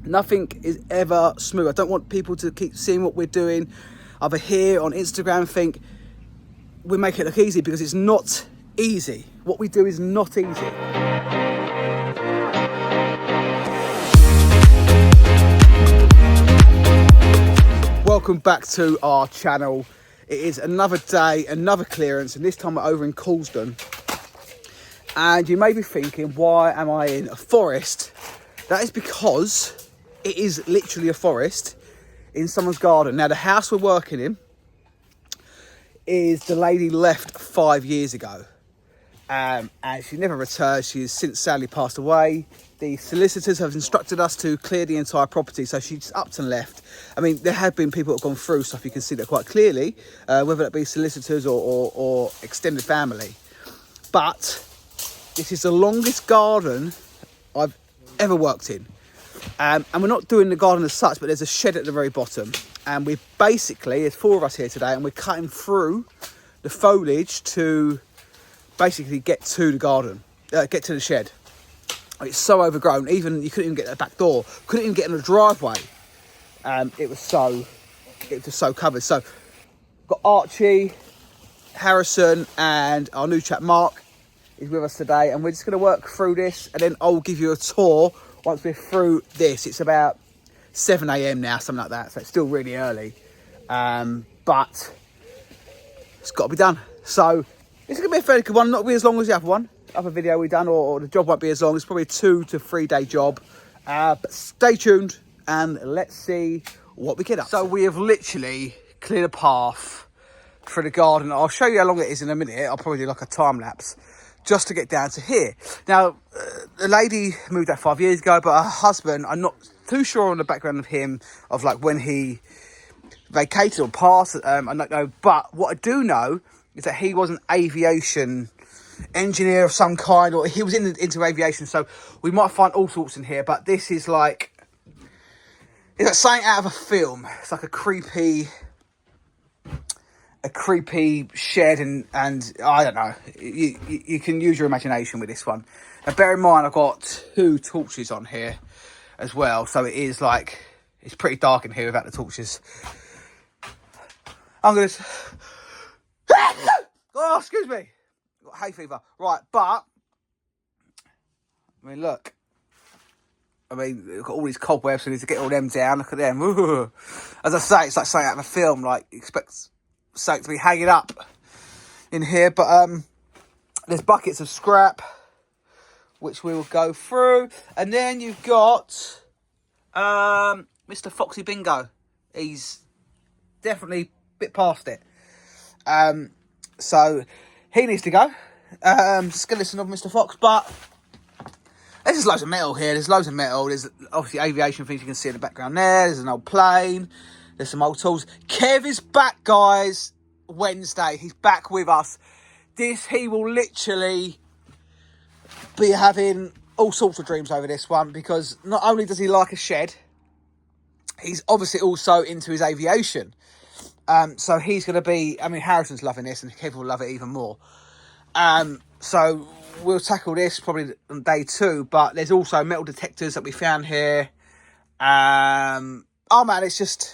Nothing is ever smooth. I don't want people to keep seeing what we're doing over here on Instagram and think we make it look easy, because it's not easy. What we do is not easy. Welcome back to our channel. It is another day, another clearance, and this time we're over in Coulsdon. And you may be thinking, why am I in a forest? That is because it is literally a forest in someone's garden. Now, the house we're working in is the lady left 5 years ago. And she never returned. She has since sadly passed away. The solicitors have instructed us to clear the entire property, so she's upped and left. I mean, there have been people that have gone through stuff, you can see that quite clearly, whether that be solicitors or extended family. But this is the longest garden I've ever worked in. And we're not doing the garden as such, but there's a shed at the very bottom. And we basically, there's 4 of us here today, and we're cutting through the foliage to basically get to the garden, get to the shed. It's so overgrown, even you couldn't even get to the back door, couldn't even get in the driveway. It was just so covered. So got Archie, Harrison, and our new chap Mark is with us today, and we're just going to work through this, and then I'll give you a tour once we're through this. It's about 7 a.m. now, something like that, so it's still really early, but it's got to be done. So this is going to be a fairly good one, not be as long as the other video we've done, or the job won't be as long. It's probably a 2 to 3 day job, but stay tuned and let's see what we get up to. So we have literally cleared a path through the garden. I'll show you how long it is in a minute. I'll probably do like a time lapse just to get down to here. Now, the lady moved out 5 years ago, but her husband, I'm not too sure on the background of him, of like when he vacated or passed, I don't know. But what I do know is that he was an aviation engineer of some kind, or he was into aviation, so we might find all sorts in here. But this is like, it's like something out of a film. It's like a creepy shed, and I don't know, you can use your imagination with this one. Now bear in mind, I've got 2 torches on here as well, so it is like, it's pretty dark in here without the torches. I'm gonna oh, excuse me, got hay fever. Right, but I mean, look, we've got all these cobwebs, so we need to get all them down. Look at them. Ooh. As I say, it's like something out of a film, like you expect something to be hanging up in here, but there's buckets of scrap which we will go through, and then you've got Mr. Foxy Bingo. He's definitely a bit past it, so he needs to go. Skeleton of Mr. Fox. But there's just loads of metal here. There's loads of metal. There's obviously aviation things you can see in the background there. There's an old plane. There's some old tools. Kev is back, guys. Wednesday. He's back with us. He will literally be having all sorts of dreams over this one, because not only does he like a shed, he's obviously also into his aviation. So he's going to be, I mean, Harrison's loving this, and Kev will love it even more. So we'll tackle this probably on day 2, but there's also metal detectors that we found here. Oh man, it's just,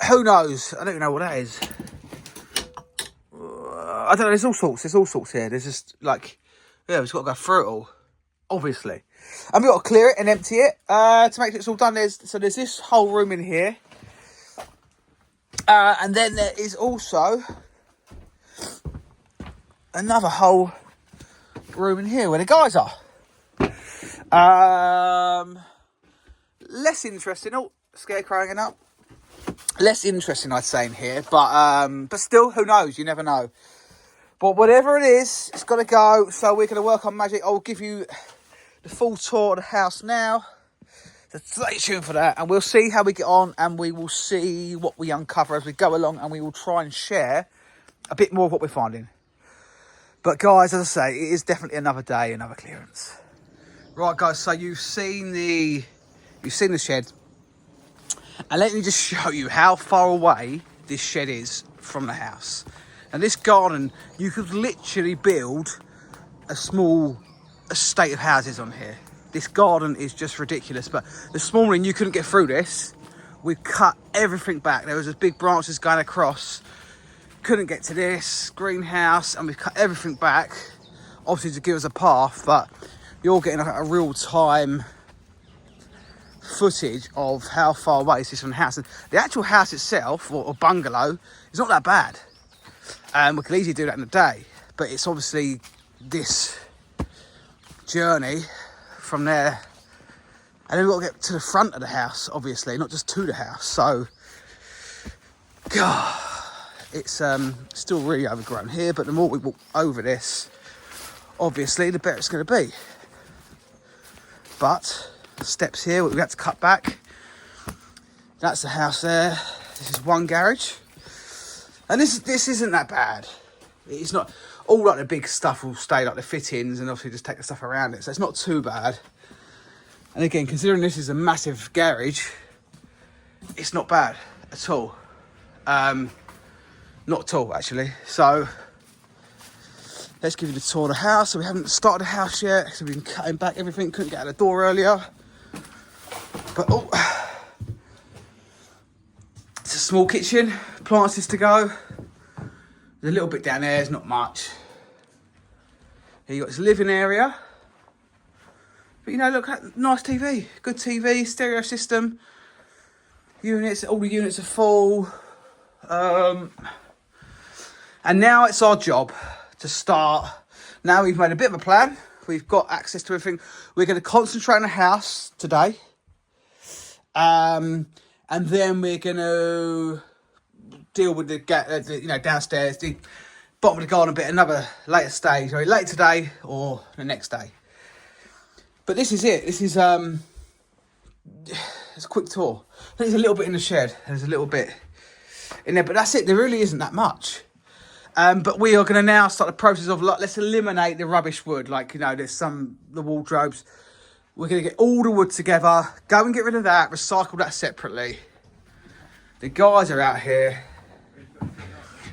who knows? I don't even know what that is. I don't know, there's all sorts here. There's just like, yeah, we've just got to go through it all, obviously. And we've got to clear it and empty it to make sure it's all done. There's this whole room in here. And then there is also another whole room in here where the guys are. Less interesting. Oh, scarecrowing up. Less interesting, I'd say, in here. But still, who knows? You never know. But whatever it is, it's got to go. So we're going to work on magic. I'll give you the full tour of the house now. So stay tuned for that. And we'll see how we get on. And we will see what we uncover as we go along. And we will try and share a bit more of what we're finding. But guys, as I say, it is definitely another day, another clearance. Right, guys. So you've seen the shed. And let me just show you how far away this shed is from the house. And this garden, you could literally build a small estate of houses on here. This garden is just ridiculous. But this morning you couldn't get through this. We cut everything back. There was just big branches going across. Couldn't get to this greenhouse, and we've cut everything back, obviously to give us a path. But you're getting a real-time footage of how far away this is from the house. And the actual house itself, or bungalow, is not that bad. We could easily do that in a day, but it's obviously this journey from there, and then we've got to get to the front of the house, obviously, not just to the house. So, God, it's still really overgrown here, but the more we walk over this, obviously, the better it's going to be. But steps here, we've had to cut back. That's the house there. This is one garage, and this isn't that bad. It's not all like the big stuff will stay, like the fittings, and obviously just take the stuff around it, so it's not too bad. And again, considering this is a massive garage, it's not bad at all. Not at all, actually. So let's give you the tour of the house. So we haven't started the house yet, so we've been cutting back everything. Couldn't get out the door earlier. But it's a small kitchen, appliances to go. There's a little bit down there, there's not much. Here you got this living area. But you know, look, nice TV, good TV, stereo system. Units, all the units are full. And now it's our job to start. Now we've made a bit of a plan. We've got access to everything. We're going to concentrate on the house today. And then we're going to deal with the downstairs, the bottom of the garden bit, another later stage, or later today or the next day. But this is it. This is it's a quick tour. There's a little bit in the shed. There's a little bit in there, but that's it. There really isn't that much. But we are going to now start the process of, like, let's eliminate the rubbish wood. Like, you know, there's the wardrobes. We're going to get all the wood together, go and get rid of that, recycle that separately. The guys are out here.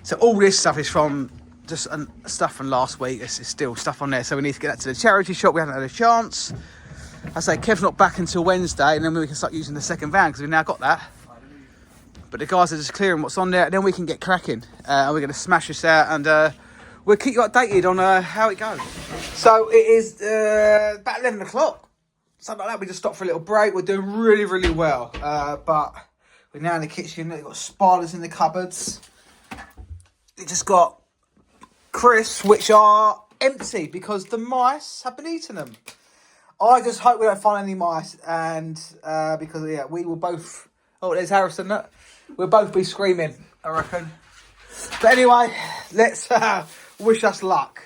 So all this stuff is from just stuff from last week. There's still stuff on there. So we need to get that to the charity shop. We haven't had a chance. I say Kev's not back until Wednesday, and then we can start using the second van because we've now got that. But the guys are just clearing what's on there, and then we can get cracking. And we're going to smash this out, and we'll keep you updated on how it goes. So it is about 11 o'clock. Something like that. We just stopped for a little break. We're doing really, really well. But we're now in the kitchen. We've got spiders in the cupboards. We just got crisps, which are empty because the mice have been eating them. I just hope we don't find any mice, and because we will both. Oh, there's Harrison. Look. We'll both be screaming, I reckon. But anyway, let's wish us luck.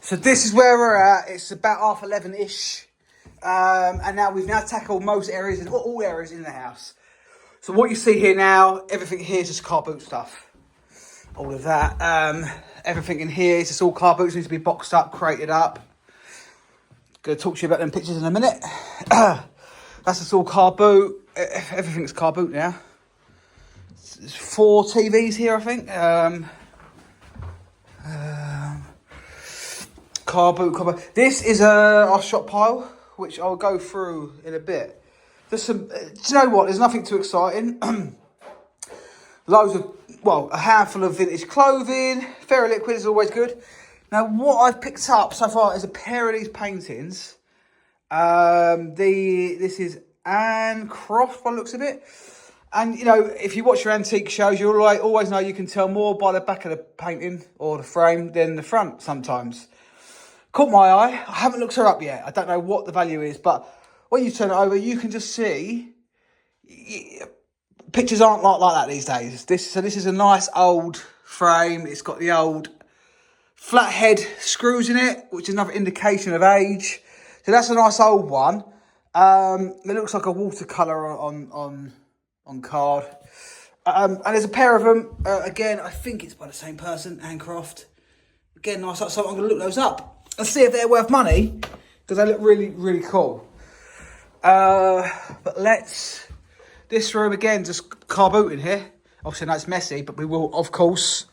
So this is where we're at. It's about 11:30ish, and now we've tackled most areas and all areas in the house. So what you see here now, everything here is just car boot stuff. All of that. Everything in here is just all car boots, needs to be boxed up, crated up. Going to talk to you about them pictures in a minute. That's just all car boot. Everything's car boot now. There's 4 TVs here, I think. Car boot. This is our shop pile, which I'll go through in a bit. There's some. Do you know what? There's nothing too exciting. A handful of vintage clothing. Fairy liquid is always good. Now, what I've picked up so far is a pair of these paintings. This is Anne Croft, by the looks of it. And, you know, if you watch your antique shows, you always know you can tell more by the back of the painting or the frame than the front sometimes. Caught my eye. I haven't looked her up yet. I don't know what the value is, but when you turn it over, you can just see. Pictures aren't like that these days. This is a nice old frame. It's got the old flathead screws in it, which is another indication of age. So that's a nice old one. It looks like a watercolour on card. And there's a pair of them. Again, I think it's by the same person, Anne Croft. Again, nice. So I'm going to look those up and see if they're worth money, because they look really, really cool. But this room again, just car boot in here. Obviously, I know it's messy, but we will, of course,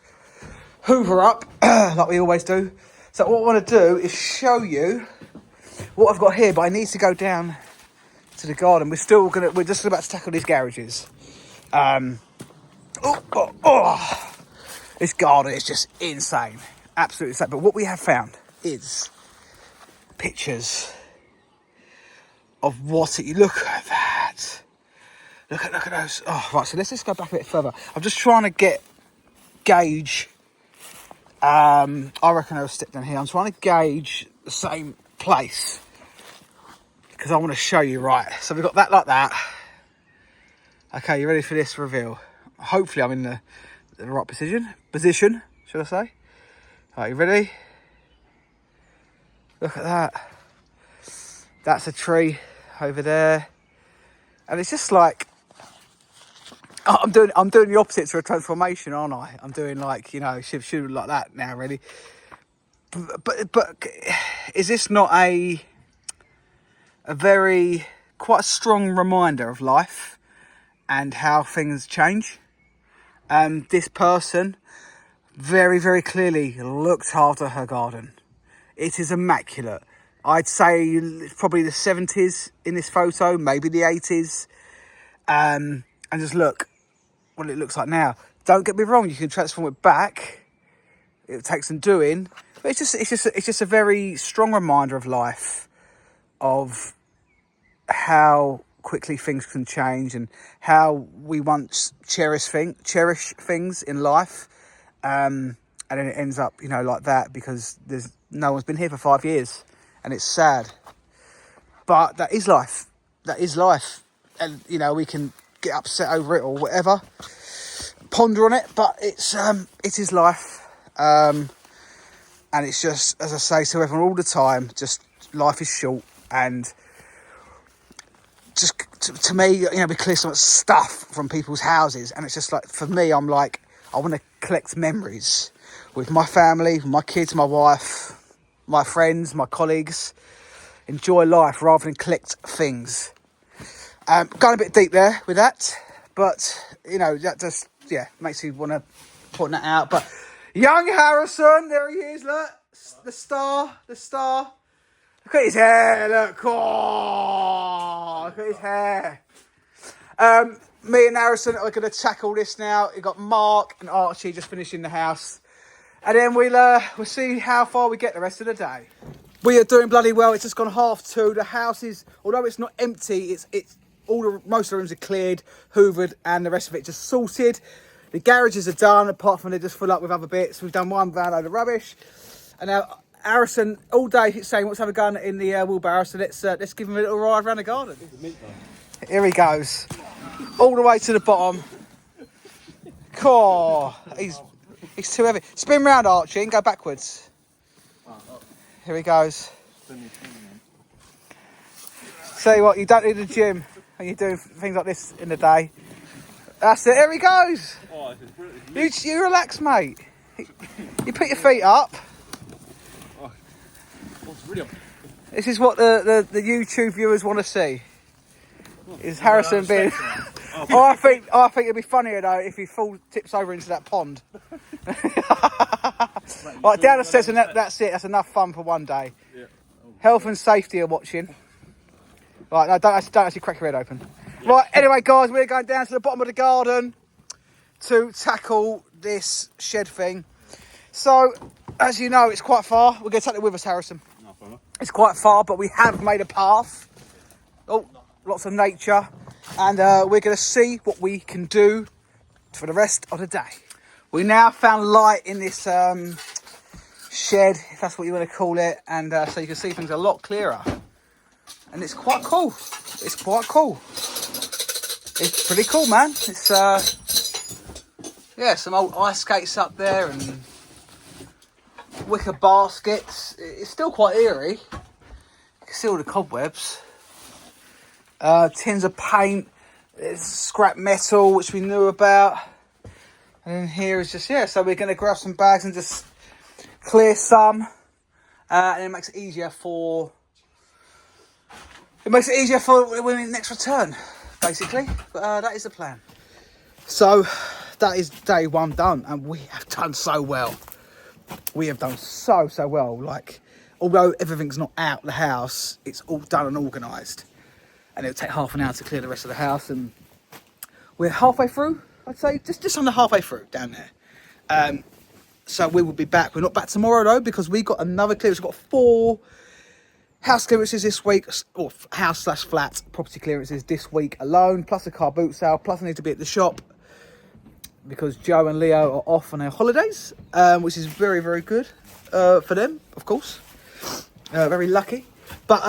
hoover up like we always do. So what I want to do is show you what I've got here, but I need to go down to the garden. We're just about to tackle these garages. This garden is just insane, absolutely insane. But what we have found is pictures of what it. Look at that. Look at those. Oh, right. So let's just go back a bit further. I'm just trying to gauge. I reckon I'll stick down here. I'm trying to gauge the same place because I want to show you. Right. So we've got that like that. Okay, you ready for this reveal? Hopefully I'm in the right position, should I say? Right, you ready? Look at that. That's a tree over there. And it's just like, I'm doing the opposite to a transformation, aren't I? I'm doing like, you know, shoot like that now, really. But is this not a very, quite a strong reminder of life and how things change? This person very, very clearly looked after her garden. It is immaculate. I'd say it's probably the 70s in this photo, maybe the 80s. And just look what it looks like now. Don't get me wrong, you can transform it back. It takes some doing, but it's just a very strong reminder of life, of how quickly things can change and how we once cherish things in life, and then it ends up, you know, like that because no one's been here for 5 years, and it's sad. But that is life. That is life, and you know, we can get upset over it or whatever, ponder on it, but it is life, and it's just, as I say to everyone all the time, just life is short. And just to me, you know, we clear so much stuff from people's houses, and it's just like, for me, I'm like, I want to collect memories with my family, my kids, my wife, my friends, my colleagues. Enjoy life rather than collect things. Going a bit deep there with that, but you know, that just, yeah, makes you want to point that out. But young Harrison, there he is. Look, the star. Look at his hair, look. Oh, look at his hair. Me and Harrison are going to tackle this now. We've got Mark and Archie just finishing the house. And then we'll see how far we get the rest of the day. We are doing bloody well. It's just gone 2:30. The house is, although it's not empty, it's most of the rooms are cleared, hoovered, and the rest of it just sorted. The garages are done, apart from they just fill up with other bits. We've done one van load of rubbish. And now Harrison all day keeps saying, let's have a gun in the wheelbarrow, so let's give him a little ride around the garden. Here he goes. All the way to the bottom. Cool. He's too heavy. Spin round, Archie, and go backwards. Here he goes. Tell you what, you don't need the gym when you're doing things like this in the day. That's it. Here he goes. Oh, you relax, mate. You put your feet up. This is what the YouTube viewers want to see. Is Harrison being? I think it'd be funnier though if he tips over into that pond. Right, down the steps, and that's it. That's enough fun for one day. Health and safety are watching. Right, no, don't actually crack your head open. Right, anyway, guys, we're going down to the bottom of the garden to tackle this shed thing. So, as you know, it's quite far. We're going to take it with us, Harrison. It's quite far, but we have made a path. Oh, lots of nature. And we're going to see what we can do for the rest of the day. We now found light in this shed, if that's what you want to call it. And so you can see things a lot clearer. And it's quite cool. It's quite cool. It's pretty cool, man. It's, yeah, some old ice skates up there and wicker baskets. It's still quite eerie. You can see all the cobwebs. Tins of paint. There's scrap metal, which we knew about. And then here is just, yeah, so we're going to grab some bags and just clear some. And it makes it easier for... when the next return, basically. But that is the plan. So that is day one done, and we have done so well. We have done so well. Like, although everything's not out the house, it's all done and organised. And it'll take half an hour to clear the rest of the house. And we're halfway through, I'd say, just under halfway through down there. So we will be back. We're not back tomorrow though, because we got another clearance. We've got 4 house clearances this week, or house/flat property clearances this week alone, plus a car boot sale, plus I need to be at the shop because Joe and Leo are off on their holidays, which is very, very good for them, of course. Very lucky. But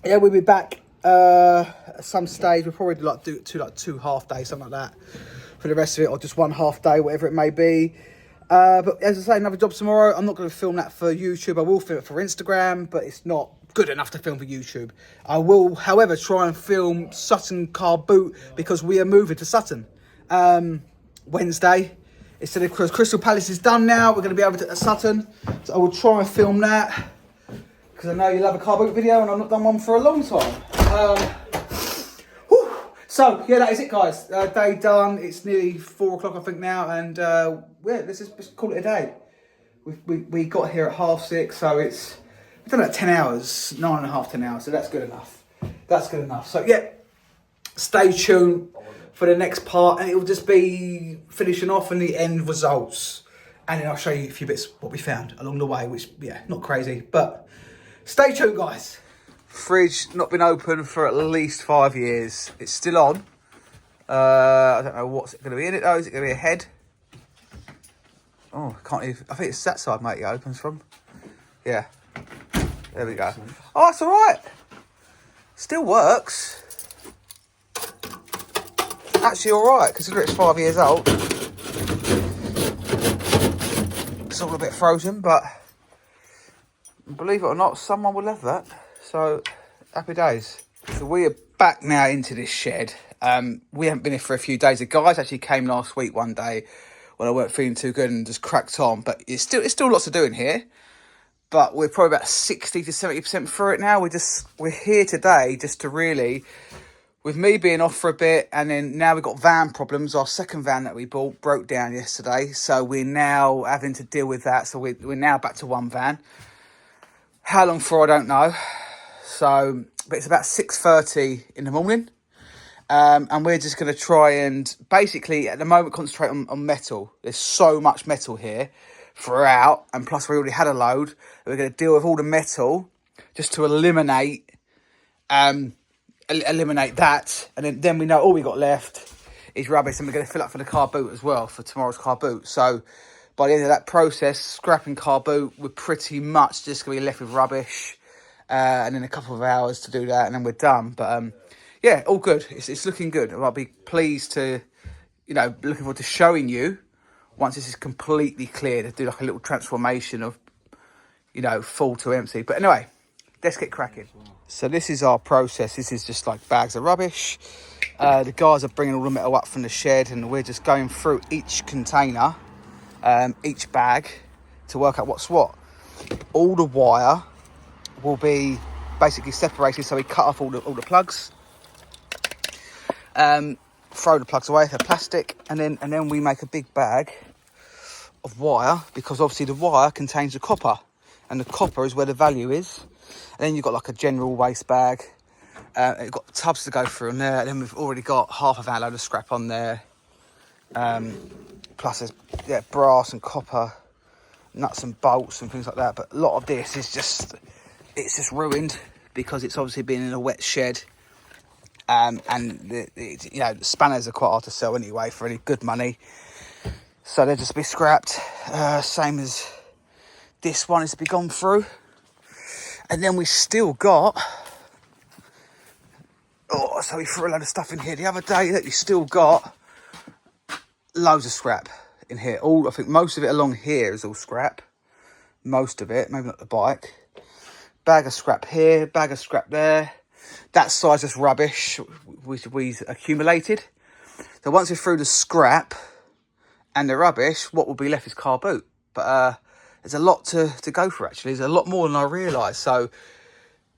yeah, we'll be back at some stage. We'll probably do 2 half days, something like that, for the rest of it, or just 1 half day, whatever it may be. But as I say, another job tomorrow. I'm not going to film that for YouTube. I will film it for Instagram, but it's not good enough to film for YouTube. I will, however, try and film Sutton car boot, because we are moving to Sutton Wednesday. Instead of Crystal Palace is done now, we're going to be able to at Sutton. So I will try and film that, because I know you love a car boot video, and I've not done one for a long time. So yeah, that is it, guys. Day done. It's nearly 4 o'clock, I think, now, and yeah, let's just call it a day. We got here at 6:30, so we've done about 10 hours, 9.5, 10 hours. So that's good enough. That's good enough. So yeah, stay tuned for the next part, and it will just be finishing off and the end results, and then I'll show you a few bits what we found along the way, which, yeah, not crazy, but stay tuned, guys. Fridge not been open for at least 5 years. It's still on. I don't know what's it going to be in it though. Is it going to be a head? Oh, I can't even. I think it's that side, mate. It opens from. Yeah. There we go. Oh, that's all right. Still works. Actually, all right, considering it's 5 years old. It's all a bit frozen, but believe it or not, someone will have that. So, happy days. So we are back now into this shed. We haven't been here for a few days. The guys actually came last week one day when I weren't feeling too good and just cracked on. But it's still lots to do in here. But we're probably about 60 to 70% through it now. We're here today just to really, with me being off for a bit, and then now we've got van problems. Our second van that we bought broke down yesterday, so we're now having to deal with that. So we're now back to 1 van. How long for, I don't know. So, but it's about 6:30 in the morning, and we're just going to try and basically at the moment concentrate on metal. There's so much metal here throughout, and plus we already had a load. We're going to deal with all the metal just to eliminate that, and then we know all we got left is rubbish, and we're going to fill up for the car boot as well for tomorrow's car boot. So by the end of that process, scrapping car boot, we're pretty much just going to be left with rubbish. And then a couple of hours to do that, and then we're done. But yeah, all good. It's looking good. I'll be pleased to, looking forward to showing you once this is completely clear, to do like a little transformation of, full to empty. But anyway, let's get cracking. So this is our process. This is just like bags of rubbish. The guys are bringing all the metal up from the shed, and we're just going through each container, each bag, to work out what's what. All the wire will be basically separated, so we cut off all the plugs, throw the plugs away, they're plastic, and then we make a big bag of wire, because obviously the wire contains the copper, and the copper is where the value is. And then you've got like a general waste bag, you've got tubs to go through in there, and then we've already got half of our load of scrap on there, plus there's brass and copper, nuts and bolts and things like that. But a lot of this is just ruined because it's obviously been in a wet shed, and the spanners are quite hard to sell anyway for any good money, so they'll just be scrapped. Same as this one is to be gone through, and then we still got so we threw a load of stuff in here the other day that we still got loads of scrap in here. I think most of it along here is all scrap, most of it, maybe not the bike. Bag of scrap here, bag of scrap there. That side's just rubbish, which we accumulated. So once we're through the scrap and the rubbish, what will be left is car boot. But there's a lot to go for, actually. There's a lot more than I realised. So,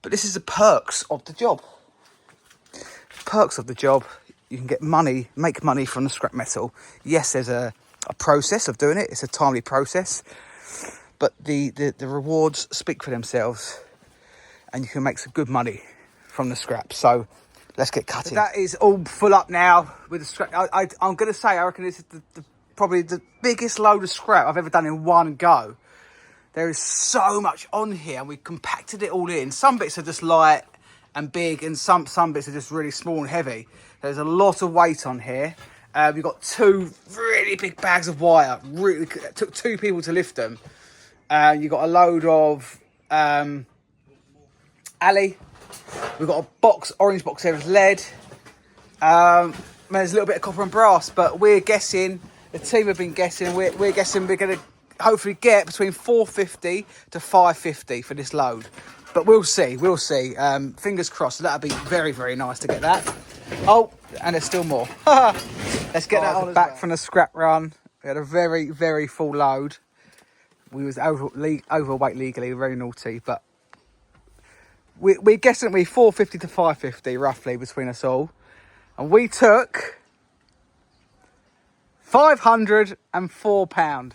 but this is the perks of the job. Perks of the job. You can get money, make money from the scrap metal. Yes, there's a process of doing it. It's a timely process. but the rewards speak for themselves, and you can make some good money from the scrap. So let's get cutting. So that is all full up now with the scrap. I'm going to say, I reckon this is probably the biggest load of scrap I've ever done in one go. There is so much on here, and we compacted it all in. Some bits are just light and big, and some bits are just really small and heavy. There's a lot of weight on here. We've got 2 really big bags of wire. Really, it took 2 people to lift them. You've got a load of alley. We've got a orange box here of lead. There's a little bit of copper and brass, but we're guessing, the team have been guessing, we're guessing we're going to hopefully get between 450 to 550 for this load. But we'll see. Fingers crossed. So that'd be very, very nice to get that. Oh, and there's still more. Let's get that on back from the scrap run. We had a very, very full load. We was overweight legally, very naughty, but we're guessing it'll be 450 to 550 roughly between us all. And we took £504.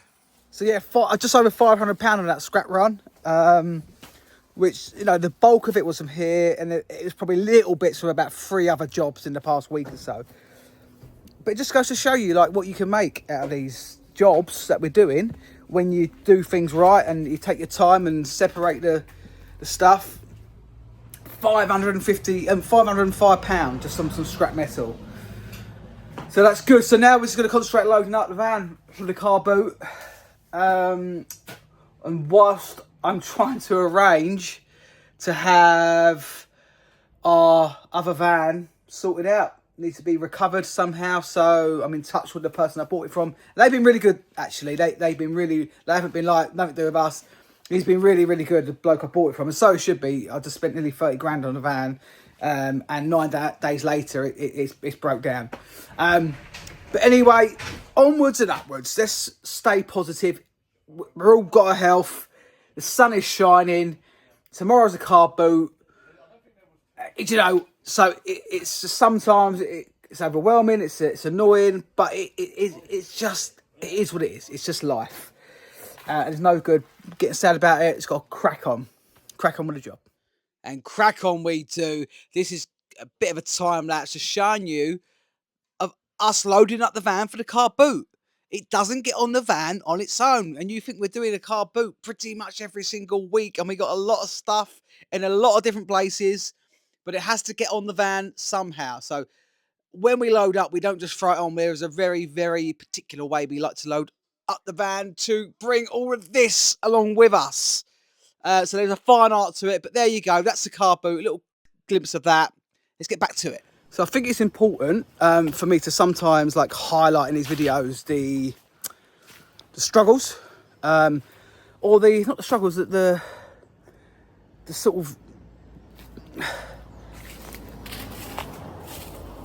So yeah, just over £500 on that scrap run, which, you know, the bulk of it was from here, and it was probably little bits from about 3 other jobs in the past week or so. But it just goes to show you, like, what you can make out of these jobs that we're doing when you do things right and you take your time and separate the stuff. £505 just some scrap metal. So that's good. So now we're just going to concentrate loading up the van from the car boot. And whilst I'm trying to arrange to have our other van sorted out, needs to be recovered somehow. So I'm in touch with the person I bought it from. They've been really good, actually. They haven't been like nothing to do with us. He's been really, really good, the bloke I bought it from, and so it should be. I just spent nearly 30 grand on the van, and 9 days later it's broke down. But anyway, onwards and upwards. Let's stay positive. We're all got our health. The sun is shining. Tomorrow's a car boot. You know, so it's just, sometimes it's overwhelming. It's annoying, but it's just, it is what it is. It's just life. There's no good getting sad about it. It's got to crack on with the job, and crack on we do. This is a bit of a time lapse to showing you of us loading up the van for the car boot. It doesn't get on the van on its own, and you think we're doing a car boot pretty much every single week, and we got a lot of stuff in a lot of different places, but it has to get on the van somehow. So when we load up, we don't just throw it on. There's a very, very particular way we like to load up the van to bring all of this along with us. So there's a fine art to it, but there you go. That's the car boot, a little glimpse of that. Let's get back to it. So I think it's important for me to sometimes like highlight in these videos the struggles, or not the struggles, the sort of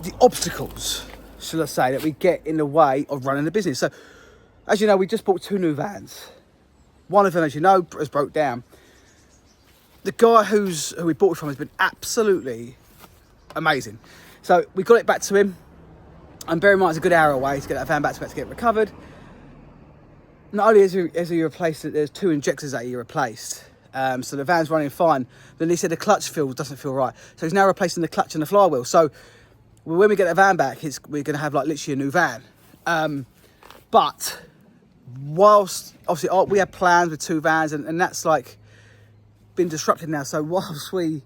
the obstacles, shall I say, that we get in the way of running the business. So as you know, we just bought 2 new vans. One of them, as you know, has broke down. The guy who we bought it from has been absolutely amazing. So we got it back to him, and bear in mind it's a good hour away to get that van back to get it recovered. Not only has he replaced it, there's 2 injectors that he replaced. So the van's running fine. Then he said the clutch doesn't feel right. So he's now replacing the clutch and the flywheel. So when we get the van back, we're going to have like literally a new van. But whilst obviously we had plans with 2 vans, and that's like been disrupted now. So whilst we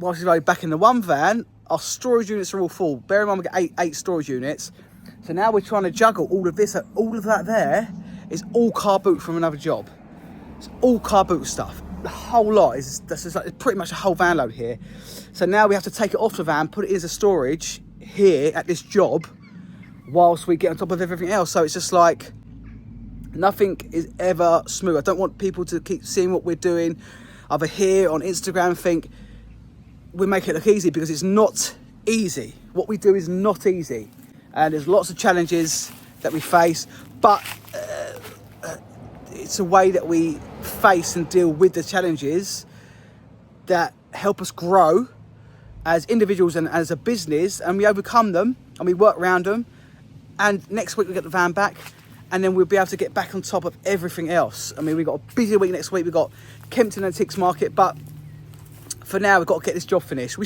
load back in the 1 van, our storage units are all full. Bear in mind we get 8 storage units. So now we're trying to juggle all of this. All of that there is all car boot from another job. It's all car boot stuff. The whole lot that's just like pretty much a whole van load here. So now we have to take it off the van, put it into storage here at this job, whilst we get on top of everything else. So it's just like nothing is ever smooth. I don't want people to keep seeing what we're doing over here on Instagram and think we make it look easy, because it's not easy. What we do is not easy, and there's lots of challenges that we face, but it's a way that we face and deal with the challenges that help us grow as individuals and as a business, and we overcome them and we work around them. And next week we get the van back, and then we'll be able to get back on top of everything else. I mean, we've got a busy week next week. We've got Kempton Antiques Market, but for now, we've got to get this job finished. We're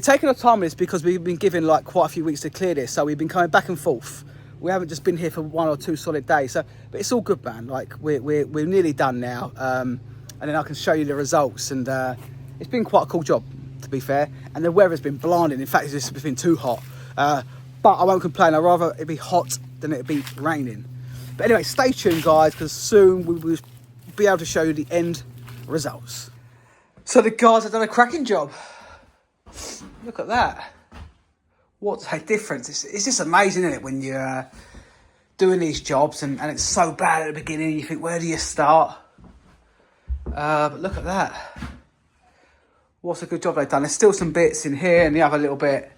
taking our time on this because we've been given like quite a few weeks to clear this, so we've been coming back and forth. We haven't just been here for 1 or 2 solid days, so but it's all good, man. Like we're nearly done now, and then I can show you the results. And it's been quite a cool job, to be fair. And the weather's been blinding. In fact, it's just been too hot. But I won't complain. I'd rather it be hot than it be raining. But anyway, stay tuned, guys, because soon we will be able to show you the end results. So the guys have done a cracking job. Look at that. What a difference. It's just amazing, isn't it, when you're doing these jobs and it's so bad at the beginning, you think, where do you start? But look at that. What a good job they've done. There's still some bits in here and the other little bit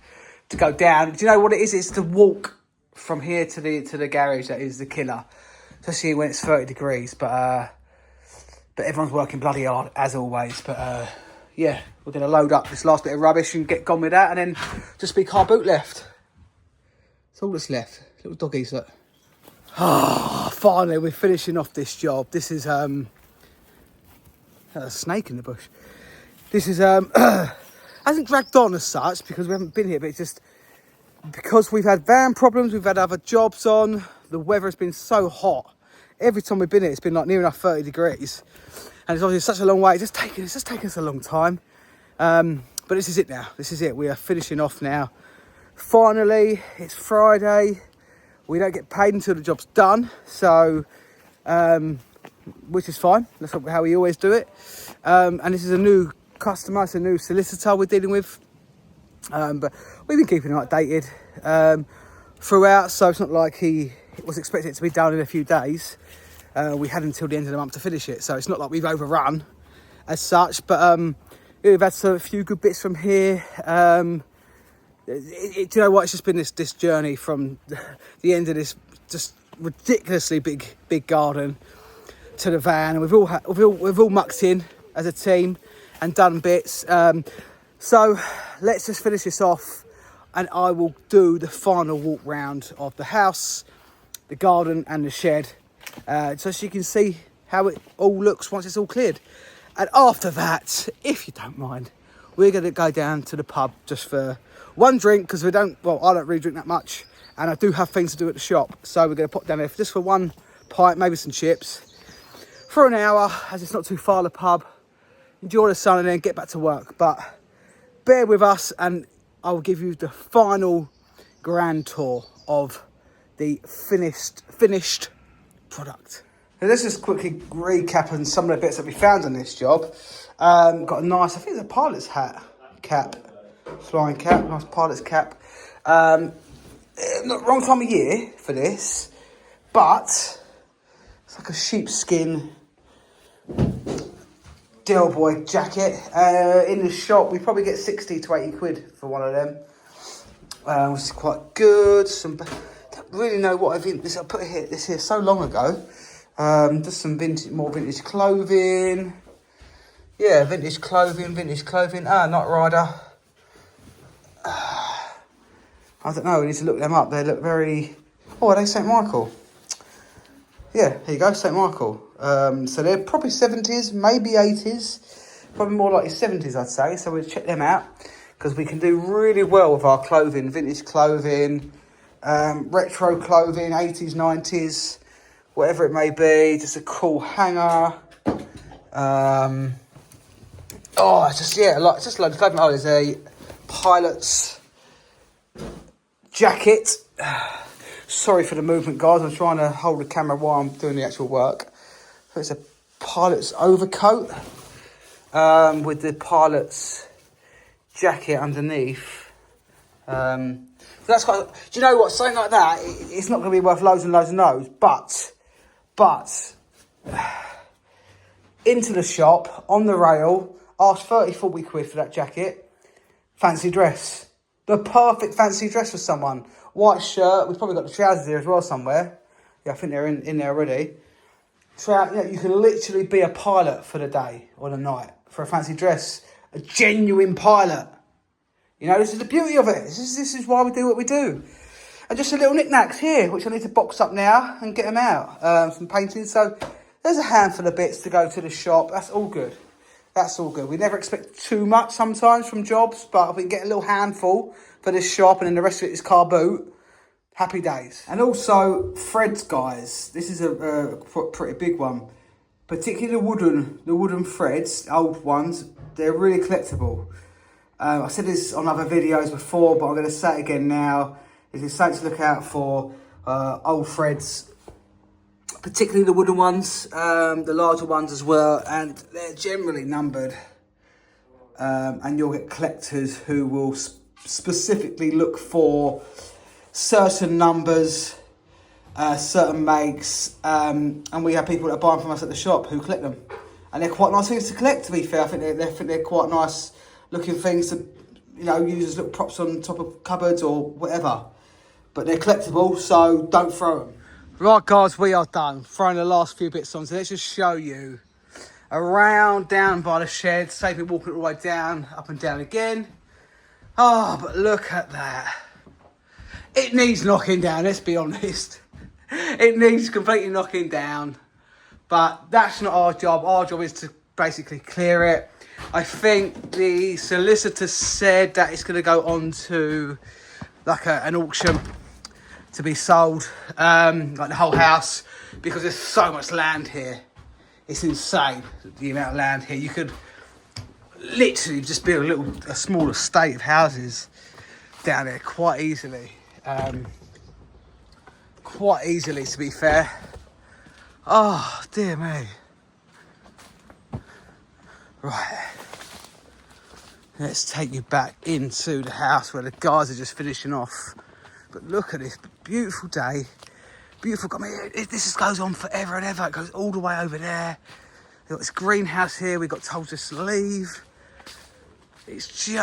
to go down. Do you know what it is? It's the walk from here to the garage that is the killer. Especially when it's 30 degrees. But everyone's working bloody hard, as always. But yeah, we're going to load up this last bit of rubbish and get gone with that. And then just be car boot left. That's all that's left. Little doggies, look. Finally, we're finishing off this job. This is a snake in the bush. This is hasn't dragged on as such because we haven't been here, but it's just because we've had van problems, we've had other jobs on. The weather has been so hot. Every time we've been here, it's been like near enough 30 degrees, and it's obviously such a long way. It's just taking us a long time. But this is it now. This is it. We are finishing off now. Finally, it's Friday. We don't get paid until the job's done, so which is fine. That's how we always do it. And this is a new customer, it's a new solicitor we're dealing with. But we've been keeping him updated throughout, so it's not like he was expecting it to be done in a few days. We had until the end of the month to finish it, so it's not like we've overrun as such. But we've had a few good bits from here. Do you know what? It's just been this journey from the end of this just ridiculously big garden to the van, and we've all mucked in as a team and done bits. So let's just finish this off, and I will do the final walk round of the house, the garden, and the shed, so you can see how it all looks once it's all cleared. And after that, if you don't mind, we're going to go down to the pub just for one drink, because I don't really drink that much, and I do have things to do at the shop. So we're going to pop down there just for one pint, maybe some chips, for an hour, as it's not too far, the pub. Enjoy the sun and then get back to work. But bear with us, and I will give you the final grand tour of the finished product. Now, let's just quickly recap on some of the bits that we found on this job. Got a nice, I think it's a pilot's cap. Flying cap, nice pilot's cap. Not wrong time of year for this, but it's like a sheepskin Del Boy jacket. In the shop, we probably get 60 to 80 quid for one of them, which is quite good. Don't really know what I put this here so long ago. Just some more vintage clothing. Yeah, vintage clothing. Night Rider. I don't know, we need to look them up. They look very... Oh, are they St. Michael? Yeah, here you go, St. Michael. So they're probably 70s, maybe 80s. Probably more likely 70s, I'd say. So we'll check them out, because we can do really well with our clothing. Vintage clothing, retro clothing, 80s, 90s, whatever it may be. Just a cool hanger. Just a load of clothing. Oh, there's a pilot's jacket. Sorry for the movement, guys. I'm trying to hold the camera while I'm doing the actual work. So it's a pilot's overcoat with the pilot's jacket underneath. So that's quite. Do you know what? Something like that, it's not going to be worth loads and loads and loads. But into the shop on the rail. Asked 30, 40 quid for that jacket. Fancy dress. The perfect fancy dress for someone. White shirt. We've probably got the trousers here as well somewhere. Yeah, I think they're in there already. You can literally be a pilot for the day or the night for a fancy dress. A genuine pilot. You know, this is the beauty of it. This is why we do what we do. And just a little knickknacks here, which I need to box up now and get them out. Some painting. So there's a handful of bits to go to the shop. That's all good. That's all good. We never expect too much sometimes from jobs, but if we can get a little handful for this shop and then the rest of it is car boot, happy days. And also threads, guys. This is a pretty big one. Particularly the wooden threads, old ones, they're really collectible. I said this on other videos before, but I'm going to say it again now. It's something to look out for, old threads, particularly the wooden ones, the larger ones as well, and they're generally numbered. And you'll get collectors who will specifically look for certain numbers, certain makes, and we have people that buy them from us at the shop who collect them. And they're quite nice things to collect, to be fair. I think they're quite nice looking things to, you know, use as little props on top of cupboards or whatever. But they're collectible, so don't throw them. Right, guys, we are done throwing the last few bits on. So let's just show you around, down by the shed. Save it walking all the way down, up and down again. Oh, but look at that. It needs knocking down, let's be honest. It needs completely knocking down. But that's not our job. Our job is to basically clear it. I think the solicitor said that it's going to go on to like an auction to be sold, like the whole house, because there's so much land here. It's insane, the amount of land here. You could literally just build a small estate of houses down there quite easily. Quite easily, to be fair. Oh, dear me. Right. Let's take you back into the house where the guys are just finishing off. But look at this beautiful day. Beautiful. I mean, this just goes on forever and ever. It goes all the way over there. We've got this greenhouse here. We got told just to leave. It's we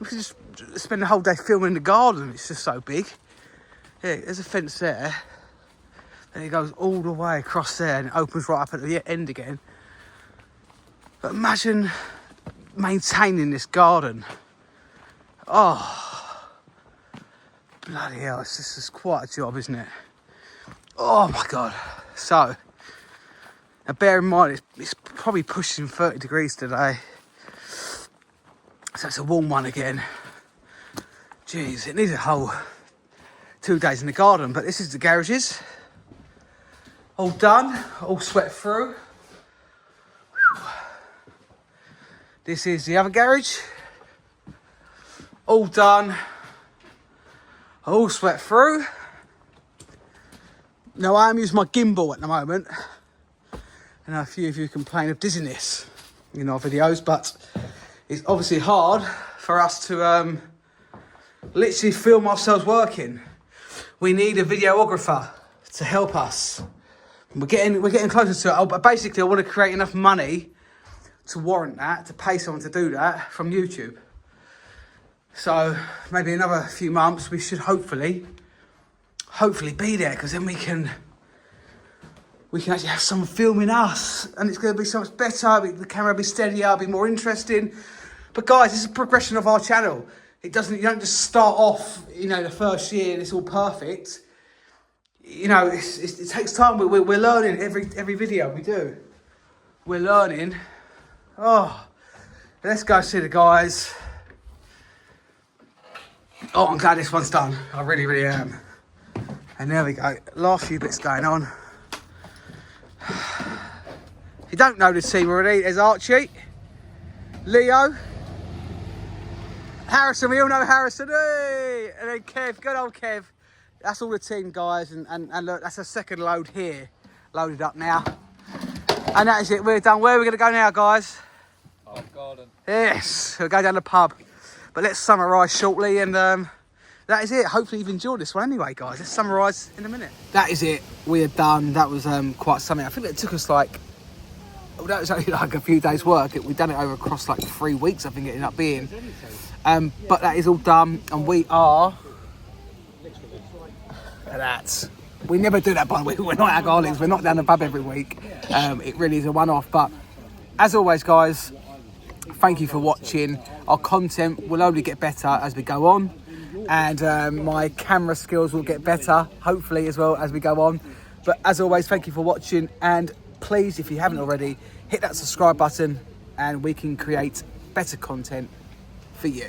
could just spend the whole day filming the garden. It's just so big. Yeah, there's a fence there. And it goes all the way across there and it opens right up at the end again. But imagine maintaining this garden. Oh, bloody hell, this is quite a job, isn't it? Oh my God. So, now bear in mind, it's probably pushing 30 degrees today. So it's a warm one again. Jeez, it needs a whole 2 days in the garden, but this is the garages. All done, all swept through. Whew. This is the other garage. All done, all swept through. Now I am using my gimbal at the moment. I know a few of you complain of dizziness in our videos, but it's obviously hard for us to literally film ourselves working. We need a videographer to help us. We're getting closer to it. But basically, I want to create enough money to warrant that, to pay someone to do that from YouTube. So maybe another few months, we should hopefully be there, because then we can actually have someone filming us, and it's going to be so much better. The camera will be steadier, be more interesting. But guys, this is a progression of our channel. You don't just start off, you know, the first year and it's all perfect. You know, it takes time. We're learning every video we do. We're learning. Oh, let's go see the guys. Oh, I'm glad this one's done. I really, really am. And there we go. Last few bits going on. If you don't know the team already, there's Archie, Leo, Harrison. We all know Harrison. Hey! And then Kev, good old Kev. That's all the team, guys. And look, that's a second load here. Loaded up now. And that is it. We're done. Where are we going to go now, guys? Oh, garden. Yes. We'll go down the pub. But let's summarise shortly, and that is it. Hopefully you've enjoyed this one anyway, guys. Let's summarise in a minute. That is it. We are done. That was quite something. I think it took us like, that was only like a few days' work. We've done it over across like 3 weeks, I think it ended up being. But that is all done, and we are... That. We never do that, by the way. We're not alcoholics. We're not down the pub every week. It really is a one-off. But as always, guys, thank you for watching. Our content will only get better as we go on, and my camera skills will get better, hopefully, as well as we go on. But as always, thank you for watching, and please, if you haven't already, hit that subscribe button and we can create better content for you.